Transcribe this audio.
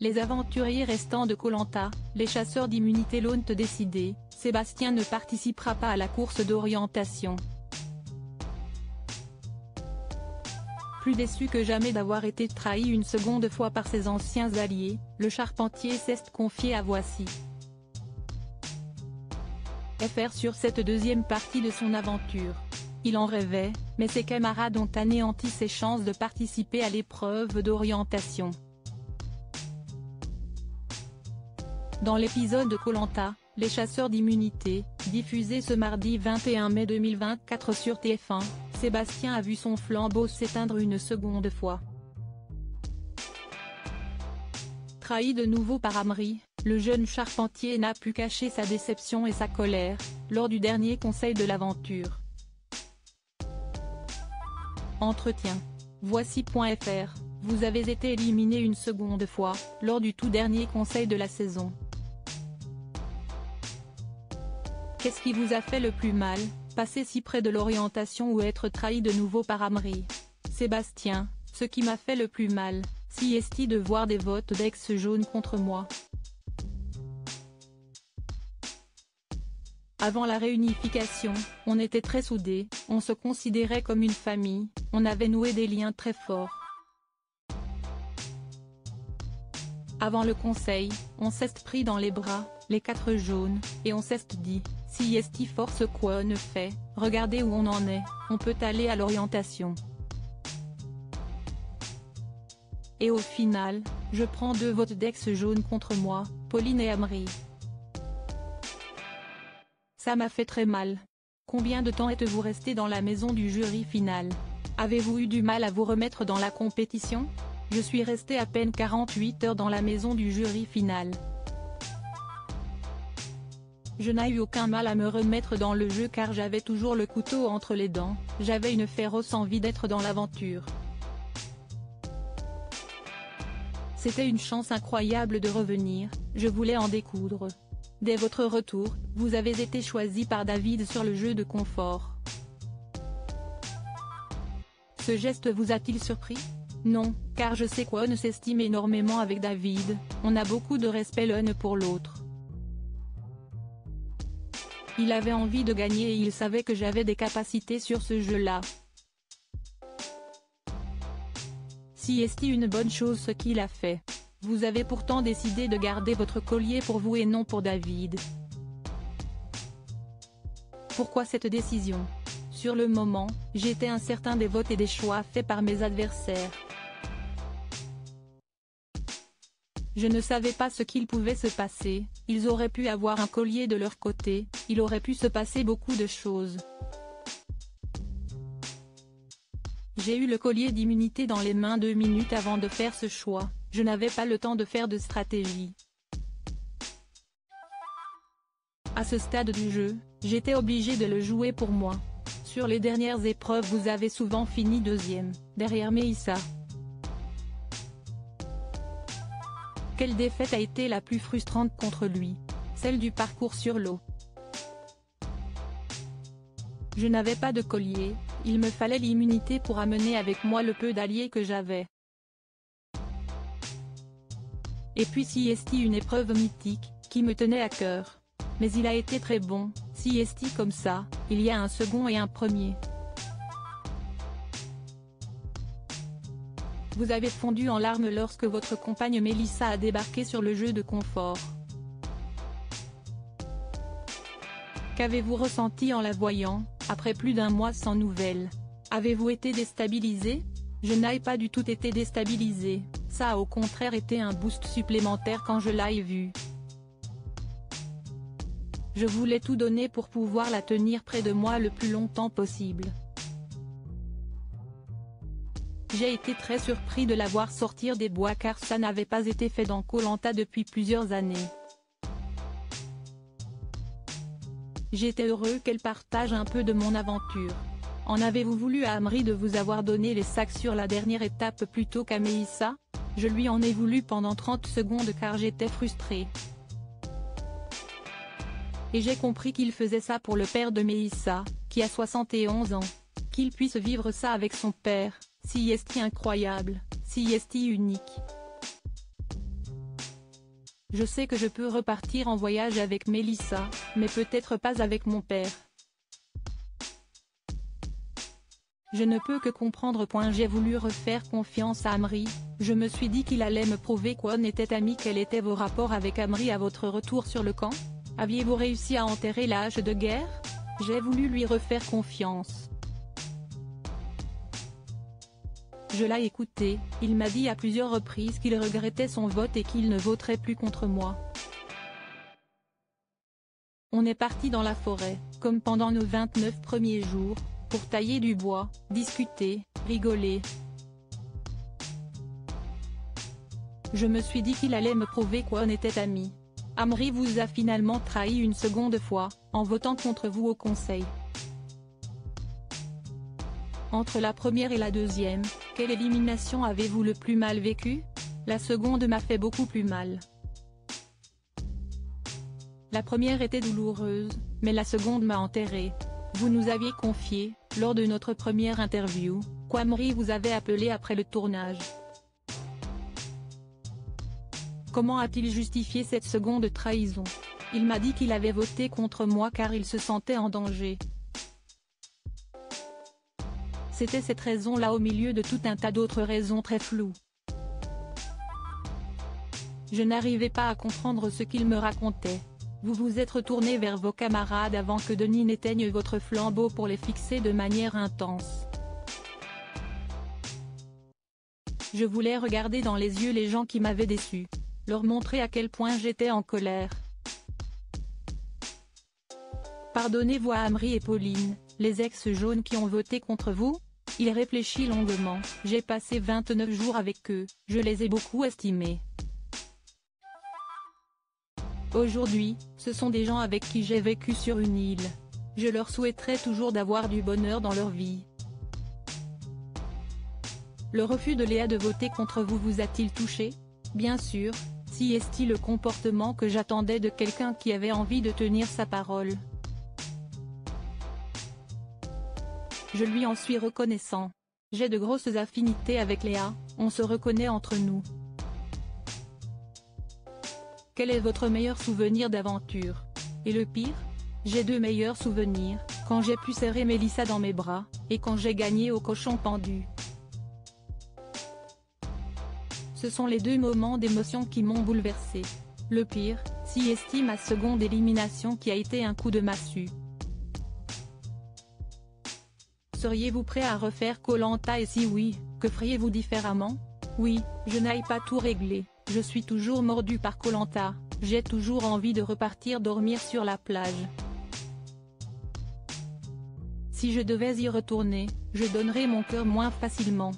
Les aventuriers restants de Koh Lanta, les chasseurs d'immunité l'ont décidé, Sébastien ne participera pas à la course d'orientation. Plus déçu que jamais d'avoir été trahi une seconde fois par ses anciens alliés, le charpentier s'est confié à Voici. FR sur cette deuxième partie de son aventure. Il en rêvait, mais ses camarades ont anéanti ses chances de participer à l'épreuve d'orientation. Dans l'épisode de Koh Lanta, les chasseurs d'immunité, diffusé ce mardi 21 mai 2024 sur TF1, Sébastien a vu son flambeau s'éteindre une seconde fois. Trahi de nouveau par Amri, le jeune charpentier n'a pu cacher sa déception et sa colère, lors du dernier conseil de l'aventure. Entretien. Voici.fr, vous avez été éliminé une seconde fois, lors du tout dernier conseil de la saison. Qu'est-ce qui vous a fait le plus mal, passer si près de l'orientation ou être trahi de nouveau par Amri? Sébastien, ce qui m'a fait le plus mal, c'est de voir des votes d'ex-jaunes contre moi. Avant la réunification, on était très soudés, on se considérait comme une famille, on avait noué des liens très forts. Avant le conseil, on s'est pris dans les bras, les 4 jaunes, et on s'est dit, si force quoi ne fait, regardez où on en est, on peut aller à l'orientation. Et au final, je prends 2 votes d'ex-jaunes contre moi, Pauline et Amri. Ça m'a fait très mal. Combien de temps êtes-vous resté dans la maison du jury final? Avez-vous eu du mal à vous remettre dans la compétition? Je suis resté à peine 48 heures dans la maison du jury final. Je n'ai eu aucun mal à me remettre dans le jeu car j'avais toujours le couteau entre les dents, j'avais une féroce envie d'être dans l'aventure. C'était une chance incroyable de revenir, je voulais en découdre. Dès votre retour, vous avez été choisi par David sur le jeu de confort. Ce geste vous a-t-il surpris? Non, car je sais qu'on s'estime énormément avec David, on a beaucoup de respect l'un pour l'autre. Il avait envie de gagner et il savait que j'avais des capacités sur ce jeu-là. Si est une bonne chose ce qu'il a fait. Vous avez pourtant décidé de garder votre collier pour vous et non pour David. Pourquoi cette décision? Sur le moment, j'étais incertain des votes et des choix faits par mes adversaires. Je ne savais pas ce qu'il pouvait se passer, ils auraient pu avoir un collier de leur côté, il aurait pu se passer beaucoup de choses. J'ai eu le collier d'immunité dans les mains 2 minutes avant de faire ce choix, je n'avais pas le temps de faire de stratégie. À ce stade du jeu, j'étais obligé de le jouer pour moi. Sur les dernières épreuves vous avez souvent fini 2e, derrière Meissa. Quelle défaite a été la plus frustrante contre lui? Celle du parcours sur l'eau. Je n'avais pas de collier, il me fallait l'immunité pour amener avec moi le peu d'alliés que j'avais. Et puis une épreuve mythique, qui me tenait à cœur. Mais il a été très bon, comme ça, il y a un second et un premier. Vous avez fondu en larmes lorsque votre compagne Mélissa a débarqué sur le jeu de confort. Qu'avez-vous ressenti en la voyant, après plus d'1 mois sans nouvelles? Avez-vous été déstabilisé? Je n'ai pas du tout été déstabilisé, ça a au contraire été un boost supplémentaire quand je l'ai vue. Je voulais tout donner pour pouvoir la tenir près de moi le plus longtemps possible. J'ai été très surpris de la voir sortir des bois car ça n'avait pas été fait dans Koh Lanta depuis plusieurs années. J'étais heureux qu'elle partage un peu de mon aventure. En avez-vous voulu à Amri de vous avoir donné les sacs sur la dernière étape plutôt qu'à Meissa? Je lui en ai voulu pendant 30 secondes car j'étais frustré. Et j'ai compris qu'il faisait ça pour le père de Meissa, qui a 71 ans. Qu'il puisse vivre ça avec son père, incroyable, unique. Je sais que je peux repartir en voyage avec Mélissa, mais peut-être pas avec mon père. Je ne peux que comprendre. J'ai voulu refaire confiance à Amri, je me suis dit qu'il allait me prouver qu'on était amis. Quels étaient vos rapports avec Amri à votre retour sur le camp? Aviez-vous réussi à enterrer la hache de guerre? J'ai voulu lui refaire confiance. Je l'ai écouté, il m'a dit à plusieurs reprises qu'il regrettait son vote et qu'il ne voterait plus contre moi. On est parti dans la forêt, comme pendant nos 29 premiers jours, pour tailler du bois, discuter, rigoler. Je me suis dit qu'il allait me prouver qu'on était amis. Amri vous a finalement trahi une seconde fois, en votant contre vous au conseil. Entre la première et la deuxième, quelle élimination avez-vous le plus mal vécu? La seconde m'a fait beaucoup plus mal. La première était douloureuse, mais la seconde m'a enterré. Vous nous aviez confié, lors de notre première interview, qu'Amri vous avait appelé après le tournage. Comment a-t-il justifié cette seconde trahison? Il m'a dit qu'il avait voté contre moi car il se sentait en danger. C'était cette raison-là au milieu de tout un tas d'autres raisons très floues. Je n'arrivais pas à comprendre ce qu'il me racontait. Vous vous êtes retourné vers vos camarades avant que Denis n'éteigne votre flambeau pour les fixer de manière intense. Je voulais regarder dans les yeux les gens qui m'avaient déçu, leur montrer à quel point j'étais en colère. Pardonnez-vous à Amri et Pauline, les ex-jaunes qui ont voté contre vous? Il réfléchit longuement. J'ai passé 29 jours avec eux, je les ai beaucoup estimés. Aujourd'hui, ce sont des gens avec qui j'ai vécu sur une île. Je leur souhaiterais toujours d'avoir du bonheur dans leur vie. Le refus de Léa de voter contre vous vous a-t-il touché? Bien sûr, si est-il le comportement que j'attendais de quelqu'un qui avait envie de tenir sa parole. Je lui en suis reconnaissant. J'ai de grosses affinités avec Léa, on se reconnaît entre nous. Quel est votre meilleur souvenir d'aventure? Et le pire? J'ai deux meilleurs souvenirs, quand j'ai pu serrer Mélissa dans mes bras, et quand j'ai gagné au cochon pendu. Ce sont les deux moments d'émotion qui m'ont bouleversé. Le pire, si est ma seconde élimination qui a été un coup de massue. Seriez-vous prêt à refaire Koh-Lanta et si oui, que feriez-vous différemment? Oui, je n'aille pas tout régler, je suis toujours mordu par Koh-Lanta, j'ai toujours envie de repartir dormir sur la plage. Si je devais y retourner, je donnerais mon cœur moins facilement.